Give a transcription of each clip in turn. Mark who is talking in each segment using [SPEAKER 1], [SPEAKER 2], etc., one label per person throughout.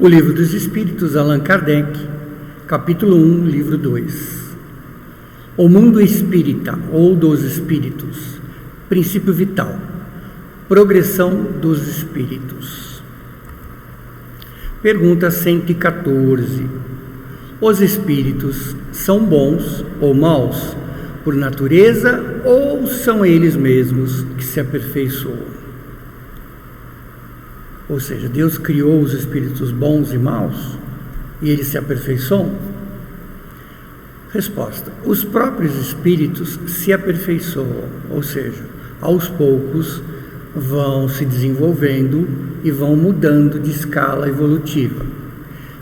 [SPEAKER 1] O Livro dos Espíritos, Allan Kardec, capítulo 1, livro 2. O mundo espírita ou dos espíritos, princípio vital, progressão dos espíritos. Pergunta 114. Os espíritos são bons ou maus por natureza ou são eles mesmos que se aperfeiçoam? Ou seja, Deus criou os espíritos bons e maus e eles se aperfeiçoam? Resposta: os próprios espíritos se aperfeiçoam, ou seja, aos poucos vão se desenvolvendo e vão mudando de escala evolutiva.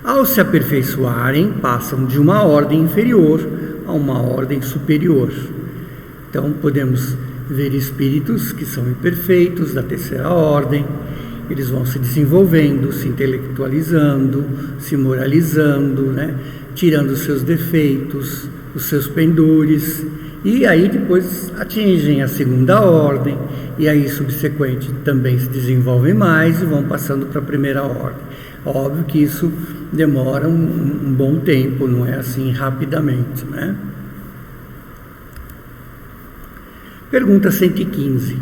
[SPEAKER 1] Ao se aperfeiçoarem, passam de uma ordem inferior a uma ordem superior. Então, podemos ver espíritos que são imperfeitos, da terceira ordem. Eles vão se desenvolvendo, se intelectualizando, se moralizando, tirando os seus defeitos, os seus pendores, e aí depois atingem a segunda ordem, e aí subsequente também se desenvolvem mais e vão passando para a primeira ordem. Óbvio que isso demora um bom tempo, não é assim rapidamente, Pergunta 115.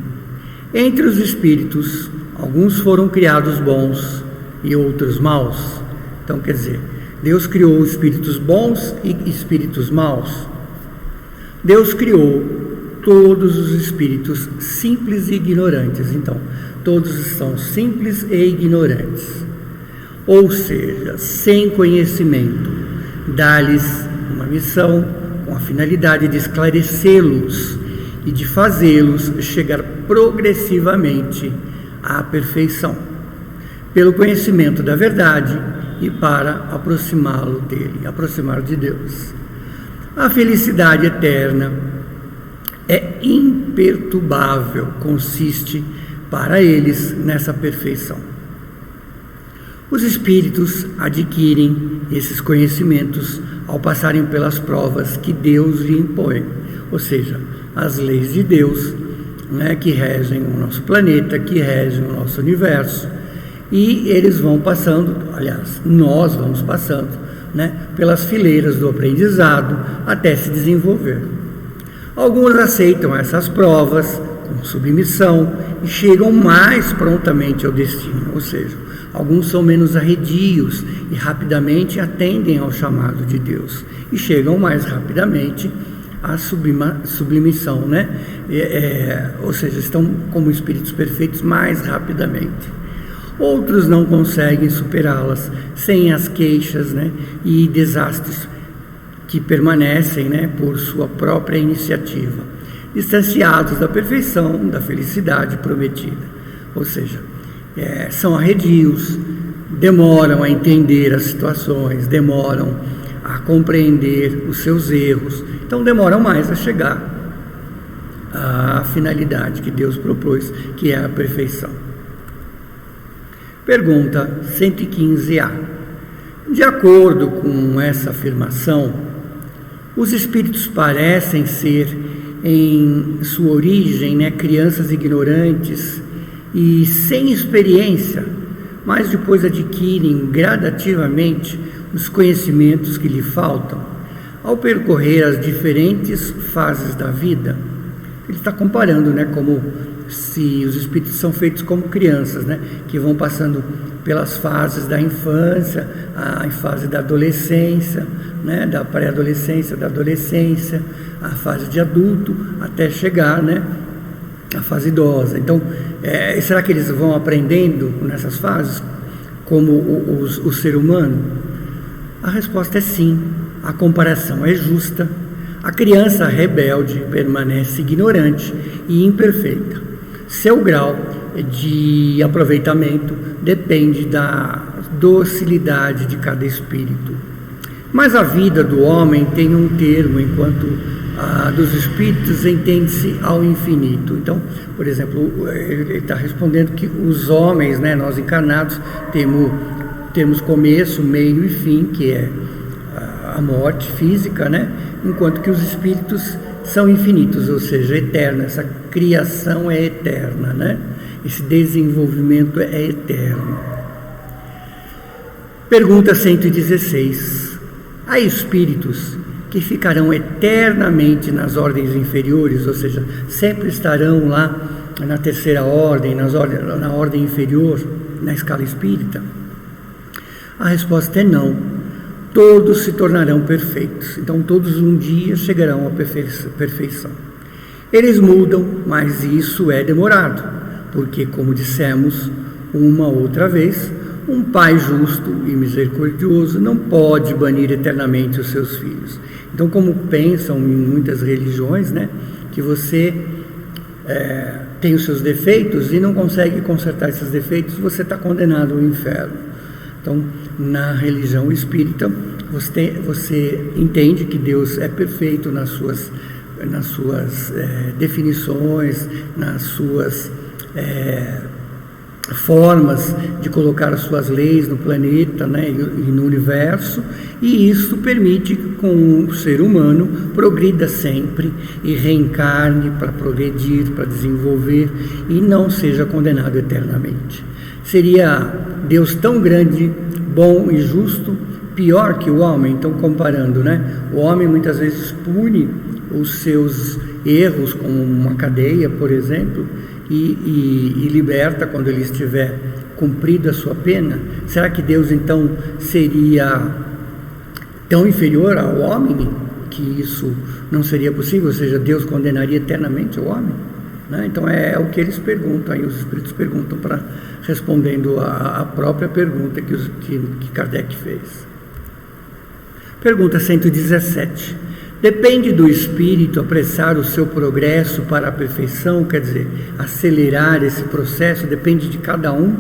[SPEAKER 1] Entre os espíritos, alguns foram criados bons e outros maus. Então, quer dizer, Deus criou espíritos bons e espíritos maus. Deus criou todos os espíritos simples e ignorantes. Então, todos são simples e ignorantes. Ou seja, sem conhecimento. Dá-lhes uma missão com a finalidade de esclarecê-los e de fazê-los chegar progressivamente à perfeição, pelo conhecimento da verdade e para aproximá-lo dele, aproximar de Deus. A felicidade eterna é imperturbável, consiste para eles nessa perfeição. Os espíritos adquirem esses conhecimentos ao passarem pelas provas que Deus lhe impõe, ou seja, as leis de Deus, que regem o nosso planeta, que regem o nosso universo, e eles vão passando, aliás, nós vamos passando, pelas fileiras do aprendizado até se desenvolver. Alguns aceitam essas provas com submissão e chegam mais prontamente ao destino, ou seja, alguns são menos arredios e rapidamente atendem ao chamado de Deus e chegam mais rapidamente à submissão, ou seja, estão como espíritos perfeitos mais rapidamente. Outros não conseguem superá-las sem as queixas e desastres que permanecem por sua própria iniciativa, distanciados da perfeição, da felicidade prometida. Ou seja, são arredios, demoram a entender as situações, demoram a compreender os seus erros, então demoram mais a chegar à finalidade que Deus propôs, que é a perfeição. Pergunta 115A. De acordo com essa afirmação, os espíritos parecem ser, em sua origem, crianças ignorantes e sem experiência, mas depois adquirem gradativamente os conhecimentos que lhe faltam ao percorrer as diferentes fases da vida. Ele está comparando, como se os espíritos são feitos como crianças, que vão passando pelas fases da infância, a fase da adolescência, da pré-adolescência, da adolescência, a fase de adulto, até chegar, à fase idosa. Então, será que eles vão aprendendo nessas fases como o ser humano? A resposta é sim. A comparação é justa. A criança rebelde permanece ignorante e imperfeita. Seu grau de aproveitamento depende da docilidade de cada espírito. Mas a vida do homem tem um termo, enquanto a dos espíritos entende-se ao infinito. Então, por exemplo, ele está respondendo que os homens, nós encarnados, temos começo, meio e fim, que é a morte física, enquanto que os espíritos são infinitos, ou seja, eternos. Essa criação é eterna, esse desenvolvimento é eterno. Pergunta 116. Há espíritos que ficarão eternamente nas ordens inferiores, ou seja, sempre estarão lá na terceira ordem, na ordem inferior, na escala espírita? A resposta é não. Todos se tornarão perfeitos. Então todos um dia chegarão à perfeição. Eles mudam, mas isso é demorado, porque, como dissemos uma outra vez, um pai justo e misericordioso não pode banir eternamente os seus filhos. Então, como pensam em muitas religiões, né, que você tem os seus defeitos e não consegue consertar esses defeitos, você está condenado ao inferno. Então, na religião espírita, você entende que Deus é perfeito nas suas definições, nas suas formas de colocar as suas leis no planeta, né, e no universo, e isso permite que o ser humano progrida sempre e reencarne para progredir, para desenvolver e não seja condenado eternamente. Seria Deus tão grande, bom e justo, pior que o homem? Então, comparando, né, o homem muitas vezes pune os seus erros com uma cadeia, por exemplo, e liberta quando ele estiver cumprido a sua pena. Será que Deus então seria tão inferior ao homem que isso não seria possível? Ou seja, Deus condenaria eternamente o homem? Né? Então é o que eles perguntam, aí os espíritos perguntam, respondendo a própria pergunta que Kardec fez. Pergunta 117. Depende do espírito apressar o seu progresso para a perfeição, quer dizer, acelerar esse processo, depende de cada um?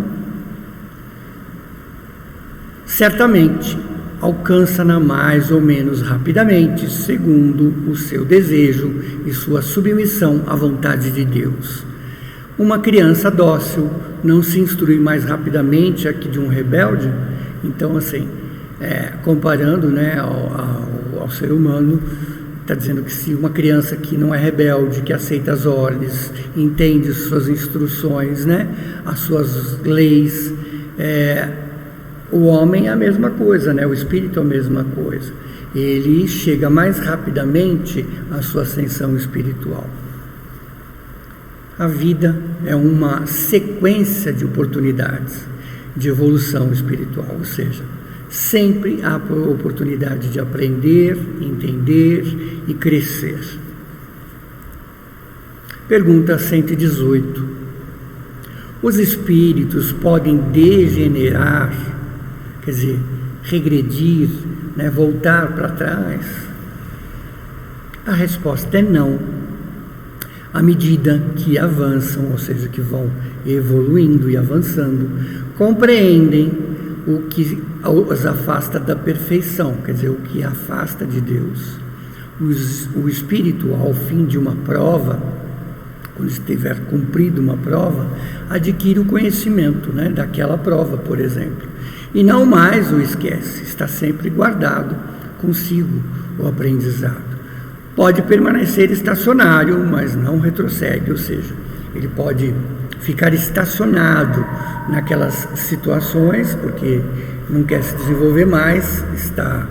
[SPEAKER 1] Certamente, alcança-na mais ou menos rapidamente, segundo o seu desejo e sua submissão à vontade de Deus. Uma criança dócil não se instrui mais rapidamente que de um rebelde? Então, assim, comparando, né, ao ser humano, está dizendo que se uma criança que não é rebelde, que aceita as ordens, entende suas instruções, né, as suas leis, o homem é a mesma coisa, né, o espírito é a mesma coisa. Ele chega mais rapidamente à sua ascensão espiritual. A vida é uma sequência de oportunidades de evolução espiritual, ou seja, sempre há a oportunidade de aprender, entender e crescer. Pergunta 118. Os espíritos podem degenerar, quer dizer, regredir, né, voltar para trás? A resposta é não. À medida que avançam, ou seja, que vão evoluindo e avançando, compreendem o que os afasta da perfeição, quer dizer, o que afasta de Deus. O espírito, ao fim de uma prova, quando estiver cumprido uma prova, adquire o conhecimento, né, daquela prova, por exemplo, e não mais o esquece, está sempre guardado consigo o aprendizado. Pode permanecer estacionário, mas não retrocede, ou seja, ele pode ficar estacionado naquelas situações, porque não quer se desenvolver mais, está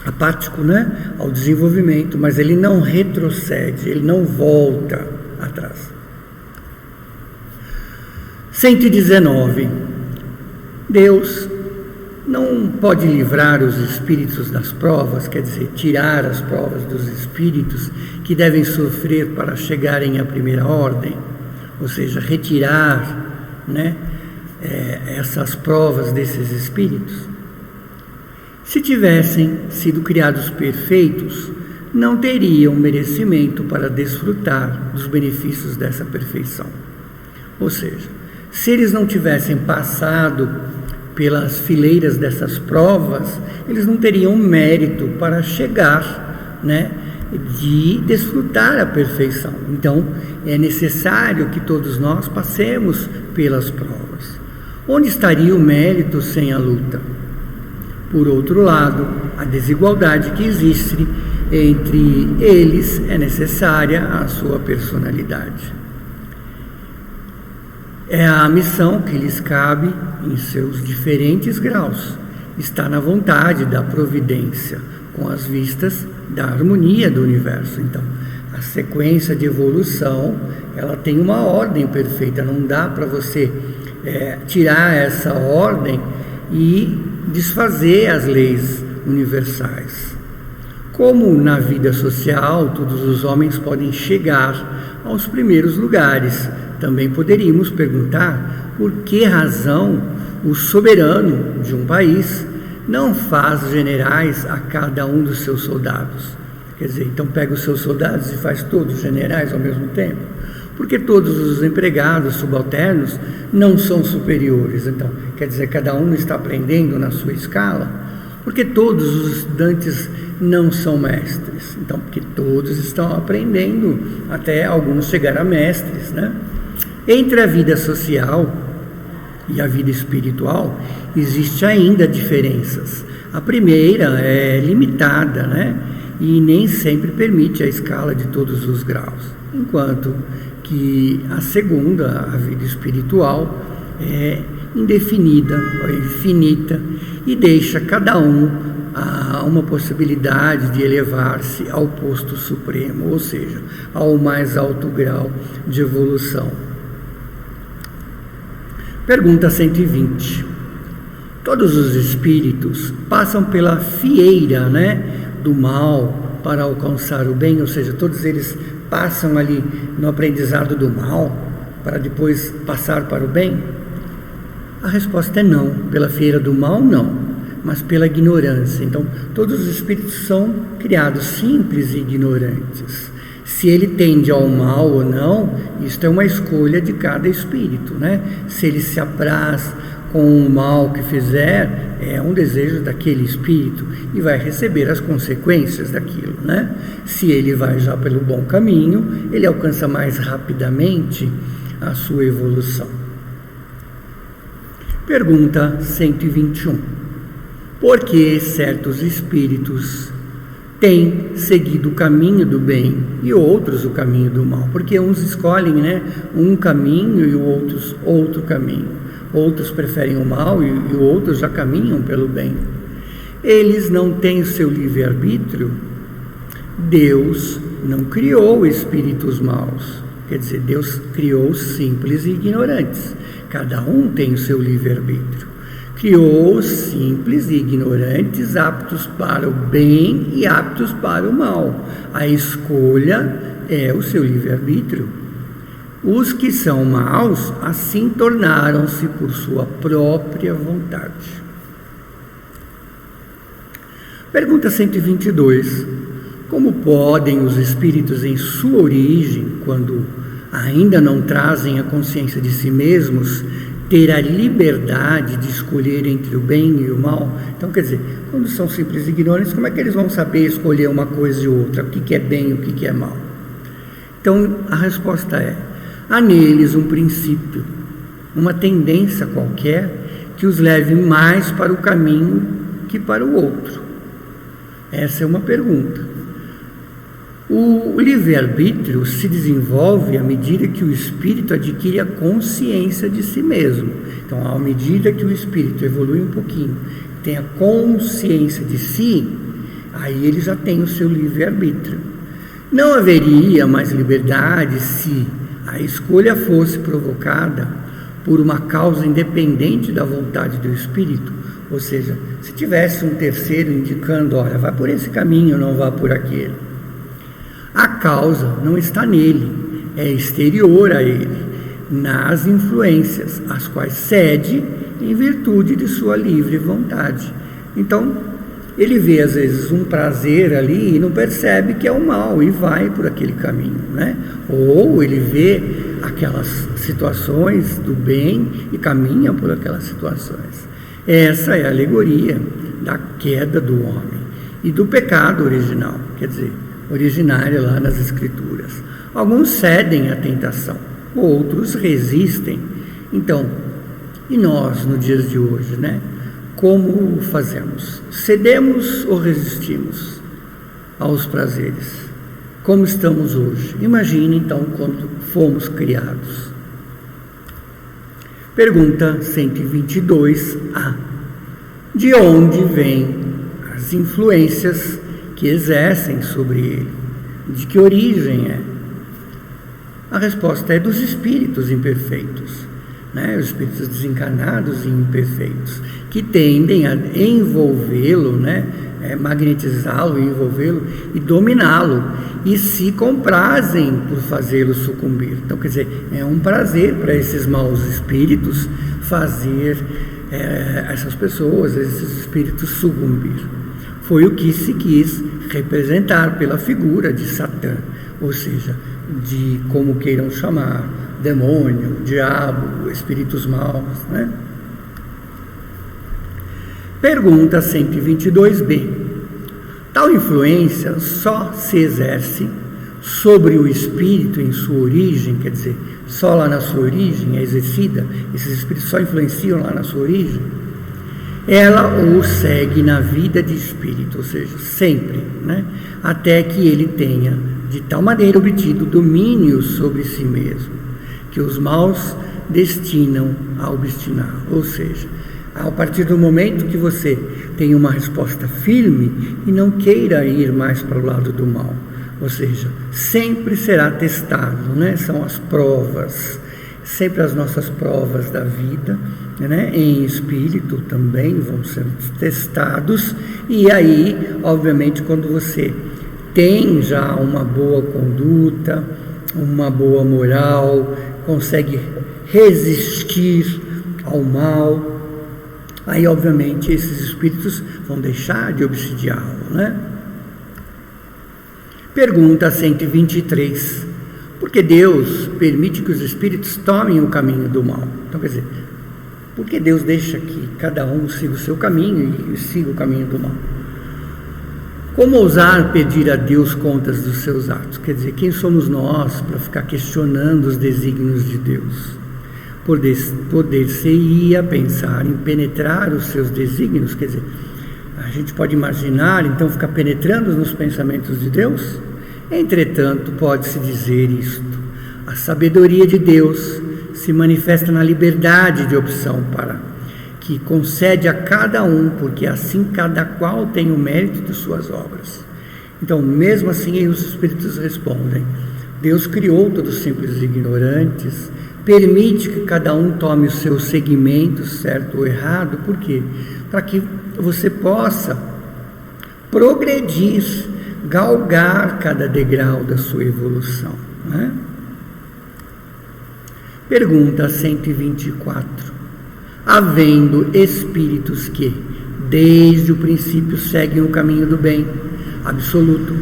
[SPEAKER 1] apático, né, ao desenvolvimento, mas ele não retrocede, ele não volta atrás. 119. Deus não pode livrar os espíritos das provas, quer dizer, tirar as provas dos espíritos que devem sofrer para chegarem à primeira ordem, ou seja, retirar, né, essas provas desses espíritos. Se tivessem sido criados perfeitos, não teriam merecimento para desfrutar dos benefícios dessa perfeição. Ou seja, se eles não tivessem passado pelas fileiras dessas provas, eles não teriam mérito para chegar, né, de desfrutar a perfeição. Então, é necessário que todos nós passemos pelas provas. Onde estaria o mérito sem a luta? Por outro lado, a desigualdade que existe entre eles é necessária à sua personalidade. É a missão que lhes cabe em seus diferentes graus, está na vontade da providência, com as vistas da harmonia do universo. Então, a sequência de evolução, ela tem uma ordem perfeita, não dá para você tirar essa ordem e desfazer as leis universais. Como na vida social todos os homens podem chegar aos primeiros lugares, também poderíamos perguntar por que razão o soberano de um país não faz generais a cada um dos seus soldados. Quer dizer, então pega os seus soldados e faz todos generais ao mesmo tempo. Porque todos os empregados subalternos não são superiores. Então, quer dizer, cada um está aprendendo na sua escala. Porque todos os estudantes não são mestres. Então, porque todos estão aprendendo, até alguns chegar a mestres, né? Entre a vida social e a vida espiritual, existe ainda diferenças. A primeira é limitada, né? E nem sempre permite a escala de todos os graus. Enquanto que a segunda, a vida espiritual, é indefinida, é infinita, e deixa cada um uma possibilidade de elevar-se ao posto supremo, ou seja, ao mais alto grau de evolução. Pergunta 120. Todos os espíritos passam pela fieira, do mal para alcançar o bem, ou seja, todos eles passam ali no aprendizado do mal para depois passar para o bem? A resposta é não. Pela fieira do mal, não, mas pela ignorância. Então, todos os espíritos são criados simples e ignorantes. Se ele tende ao mal ou não, isto é uma escolha de cada espírito, Se ele se apraz com o mal que fizer, é um desejo daquele espírito e vai receber as consequências daquilo, Se ele vai já pelo bom caminho, ele alcança mais rapidamente a sua evolução. Pergunta 121. Por que certos espíritos têm seguido o caminho do bem e outros o caminho do mal? Porque uns escolhem, um caminho e outros outro caminho. Outros preferem o mal e outros já caminham pelo bem. Eles não têm o seu livre-arbítrio? Deus não criou espíritos maus. Quer dizer, Deus criou simples e ignorantes. Cada um tem o seu livre-arbítrio. Criou simples e ignorantes, aptos para o bem e aptos para o mal. A escolha é o seu livre-arbítrio. Os que são maus, assim tornaram-se por sua própria vontade. Pergunta 122. Como podem os espíritos em sua origem, quando ainda não trazem a consciência de si mesmos, ter a liberdade de escolher entre o bem e o mal? Então, quer dizer, quando são simples e ignorantes, como é que eles vão saber escolher uma coisa e outra? O que é bem e o que é mal? Então, a resposta é: há neles um princípio, uma tendência qualquer que os leve mais para o caminho que para o outro. Essa é uma pergunta. O livre-arbítrio se desenvolve à medida que o espírito adquire a consciência de si mesmo. Então, à medida que o espírito evolui um pouquinho, tem a consciência de si, aí ele já tem o seu livre-arbítrio. Não haveria mais liberdade se a escolha fosse provocada por uma causa independente da vontade do espírito. Ou seja, se tivesse um terceiro indicando, olha, vá por esse caminho, não vá por aquele. A causa não está nele, é exterior a ele, nas influências, as quais cede em virtude de sua livre vontade. Então, ele vê às vezes um prazer ali e não percebe que é o mal e vai por aquele caminho, Ou ele vê aquelas situações do bem e caminha por aquelas situações. Essa é a alegoria da queda do homem e do pecado original, quer dizer, originária lá nas Escrituras. Alguns cedem à tentação, outros resistem. Então, e nós nos dias de hoje, Como fazemos? Cedemos ou resistimos aos prazeres? Como estamos hoje? Imagine então quando fomos criados. Pergunta 122A. De onde vêm as influências que exercem sobre ele? De que origem é? A resposta é dos espíritos imperfeitos, né? Os espíritos desencarnados e imperfeitos, que tendem a envolvê-lo, né? Magnetizá-lo, envolvê-lo e dominá-lo, e se comprazem por fazê-lo sucumbir. Então, quer dizer, é um prazer para esses maus espíritos fazer essas pessoas, esses espíritos sucumbir. Foi o que se quis representar pela figura de Satã, ou seja, de como queiram chamar, demônio, diabo, espíritos maus, né? Pergunta 122b. Tal influência só se exerce sobre o espírito em sua origem, quer dizer, só lá na sua origem é exercida, esses espíritos só influenciam lá na sua origem? Ela o segue na vida de espírito, ou seja, sempre, né? Até que ele tenha de tal maneira obtido domínio sobre si mesmo, que os maus destinam a obstinar. Ou seja, a partir do momento que você tem uma resposta firme e não queira ir mais para o lado do mal, ou seja, sempre será testado, né? São as provas, sempre as nossas provas da vida, né? Em espírito também vão ser testados, e aí, obviamente, quando você tem já uma boa conduta, uma boa moral, consegue resistir ao mal, aí, obviamente, esses espíritos vão deixar de obsidiá-lo, né? Pergunta 123. Por que Deus permite que os espíritos tomem o caminho do mal? Então, quer dizer, por que Deus deixa que cada um siga o seu caminho e siga o caminho do mal? Como ousar pedir a Deus contas dos seus atos? Quer dizer, quem somos nós para ficar questionando os desígnios de Deus? Poder-se-ia pensar em penetrar os seus desígnios, quer dizer, a gente pode imaginar, então, ficar penetrando nos pensamentos de Deus? Entretanto, pode-se dizer isto: a sabedoria de Deus se manifesta na liberdade de opção que concede a cada um, porque assim cada qual tem o mérito de suas obras. Então, mesmo assim, os espíritos respondem: Deus criou todos simples e ignorantes, permite que cada um tome os seus segmentos, certo ou errado. Por quê? Para que você possa progredir, galgar cada degrau da sua evolução, né? Pergunta 124. Havendo espíritos que, desde o princípio, seguem o caminho do bem absoluto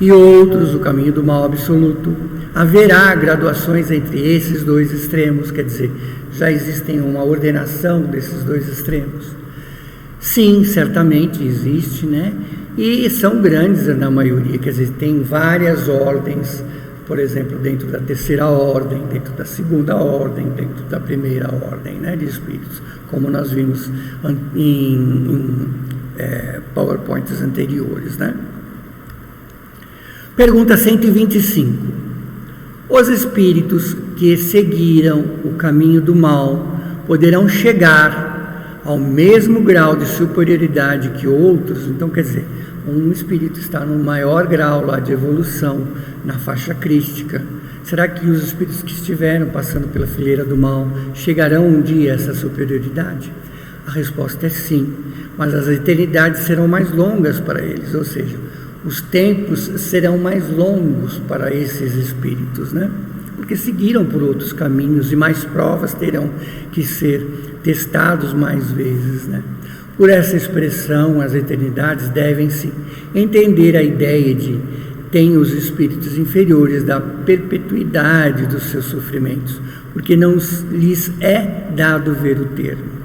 [SPEAKER 1] e outros o caminho do mal absoluto, haverá graduações entre esses dois extremos? Quer dizer, já existem uma ordenação desses dois extremos? Sim, certamente existe, né? E são grandes na maioria, quer dizer, tem várias ordens, por exemplo, dentro da terceira ordem, dentro da segunda ordem, dentro da primeira ordem, né, de espíritos, como nós vimos em PowerPoints anteriores, né? Pergunta 125. Os espíritos que seguiram o caminho do mal poderão chegar ao mesmo grau de superioridade que outros? Então, quer dizer, um espírito está no maior grau lá de evolução, na faixa crística. Será que os espíritos que estiveram passando pela fileira do mal chegarão um dia a essa superioridade? A resposta é sim, mas as eternidades serão mais longas para eles, ou seja, os tempos serão mais longos para esses espíritos, né? Porque seguiram por outros caminhos e mais provas terão que ser testados mais vezes, né? Por essa expressão, as eternidades devem-se entender a ideia de tem os espíritos inferiores da perpetuidade dos seus sofrimentos, porque não lhes é dado ver o termo.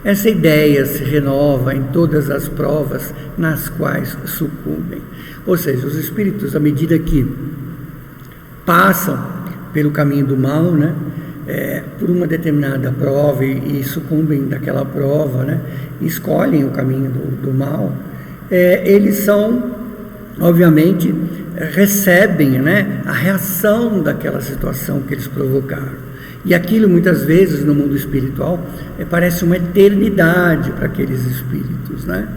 [SPEAKER 1] Essa ideia se renova em todas as provas nas quais sucumbem. Ou seja, os espíritos, à medida que passam pelo caminho do mal, né, por uma determinada prova e sucumbem daquela prova, né, e escolhem o caminho do mal, eles são, obviamente, recebem, né, a reação daquela situação que eles provocaram. E aquilo, muitas vezes, no mundo espiritual, parece uma eternidade para aqueles espíritos, né?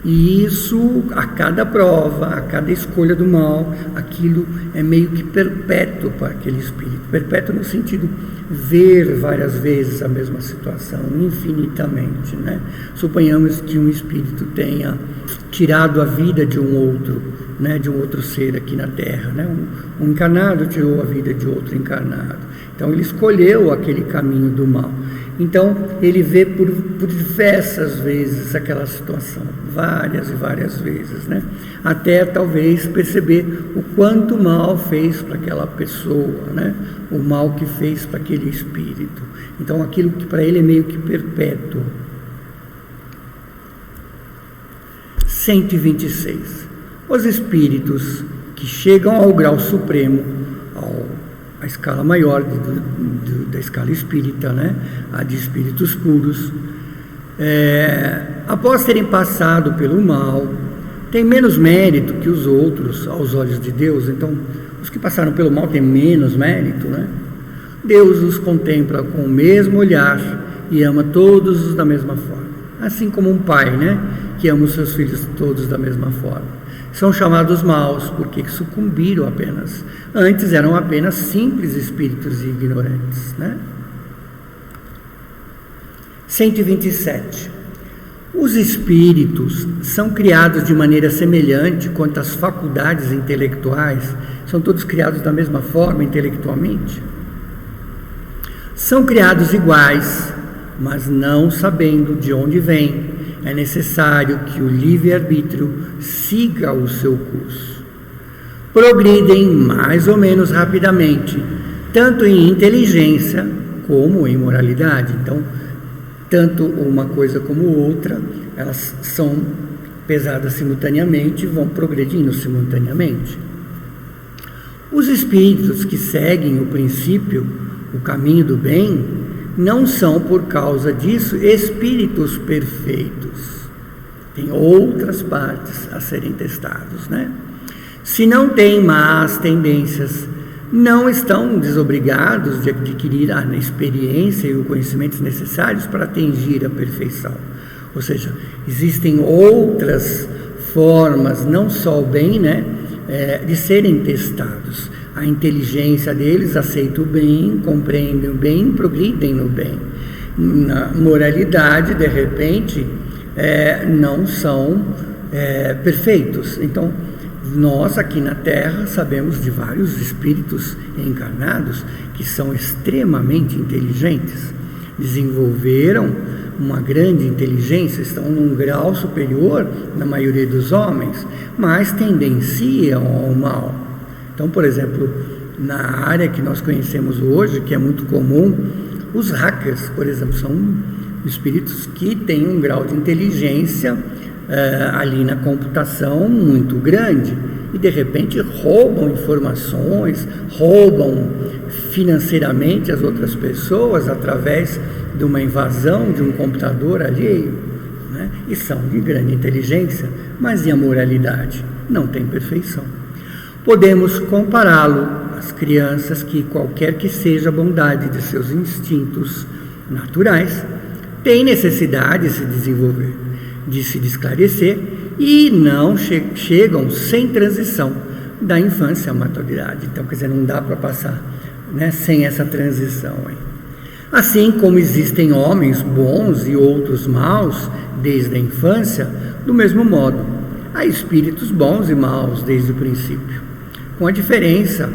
[SPEAKER 1] E isso, a cada prova, a cada escolha do mal, aquilo é meio que perpétuo para aquele espírito. Perpétuo no sentido ver várias vezes a mesma situação, infinitamente, né? Suponhamos que um espírito tenha tirado a vida de um outro, né, de um outro ser aqui na Terra, né? Um encarnado tirou a vida de outro encarnado. Então ele escolheu aquele caminho do mal. Então ele vê por diversas vezes aquela situação, várias e várias vezes, né? Até talvez perceber o quanto mal fez para aquela pessoa, né? O mal que fez para aquele espírito. Então aquilo que para ele é meio que perpétuo. 126. Os espíritos que chegam ao grau supremo, a escala maior da escala espírita, né? A de espíritos puros, após terem passado pelo mal, têm menos mérito que os outros aos olhos de Deus. Então, os que passaram pelo mal têm menos mérito, né? Deus os contempla com o mesmo olhar e ama todos da mesma forma, assim como um pai, né? Que ama os seus filhos todos da mesma forma. São chamados maus porque sucumbiram apenas. Antes eram apenas simples espíritos ignorantes, né? 127. Os espíritos são criados de maneira semelhante quanto às faculdades intelectuais. São todos criados da mesma forma intelectualmente? São criados iguais, mas não sabendo de onde vêm. É necessário que o livre-arbítrio siga o seu curso. Progridem mais ou menos rapidamente, tanto em inteligência como em moralidade. Então, tanto uma coisa como outra, elas são pesadas simultaneamente e vão progredindo simultaneamente. Os espíritos que seguem o princípio, o caminho do bem, não são, por causa disso, espíritos perfeitos. Tem outras partes a serem testados, né? Se não têm más tendências, não estão desobrigados de adquirir a experiência e os conhecimentos necessários para atingir a perfeição. Ou seja, existem outras formas, não só o bem, né, de serem testados. A inteligência deles aceita o bem, compreendem o bem, progridem no bem. Na moralidade, de repente, não são perfeitos. Então, nós aqui na Terra sabemos de vários espíritos encarnados que são extremamente inteligentes, desenvolveram uma grande inteligência, estão num grau superior na maioria dos homens, mas tendenciam ao mal. Então, por exemplo, na área que nós conhecemos hoje, que é muito comum, os hackers, por exemplo, são espíritos que têm um grau de inteligência ali na computação muito grande e de repente roubam informações, roubam financeiramente as outras pessoas através de uma invasão de um computador alheio, né? E são de grande inteligência, mas e a moralidade? Não tem perfeição. Podemos compará-lo às crianças que, qualquer que seja a bondade de seus instintos naturais, têm necessidade de se desenvolver, de se esclarecer e não chegam sem transição da infância à maturidade. Então, quer dizer, não dá para passar, né, sem essa transição aí. Assim como existem homens bons e outros maus desde a infância, do mesmo modo, há espíritos bons e maus desde o princípio, com a diferença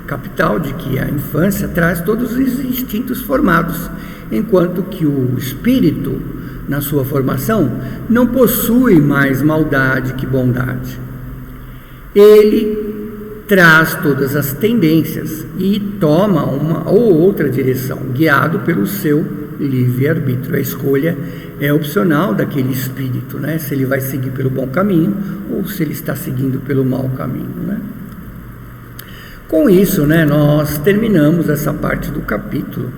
[SPEAKER 1] capital de que a infância traz todos os instintos formados, enquanto que o espírito, na sua formação, não possui mais maldade que bondade. Ele traz todas as tendências e toma uma ou outra direção, guiado pelo seu livre-arbítrio. A escolha é opcional daquele espírito, né? Se ele vai seguir pelo bom caminho ou se ele está seguindo pelo mau caminho, né? Com isso, né, nós terminamos essa parte do capítulo.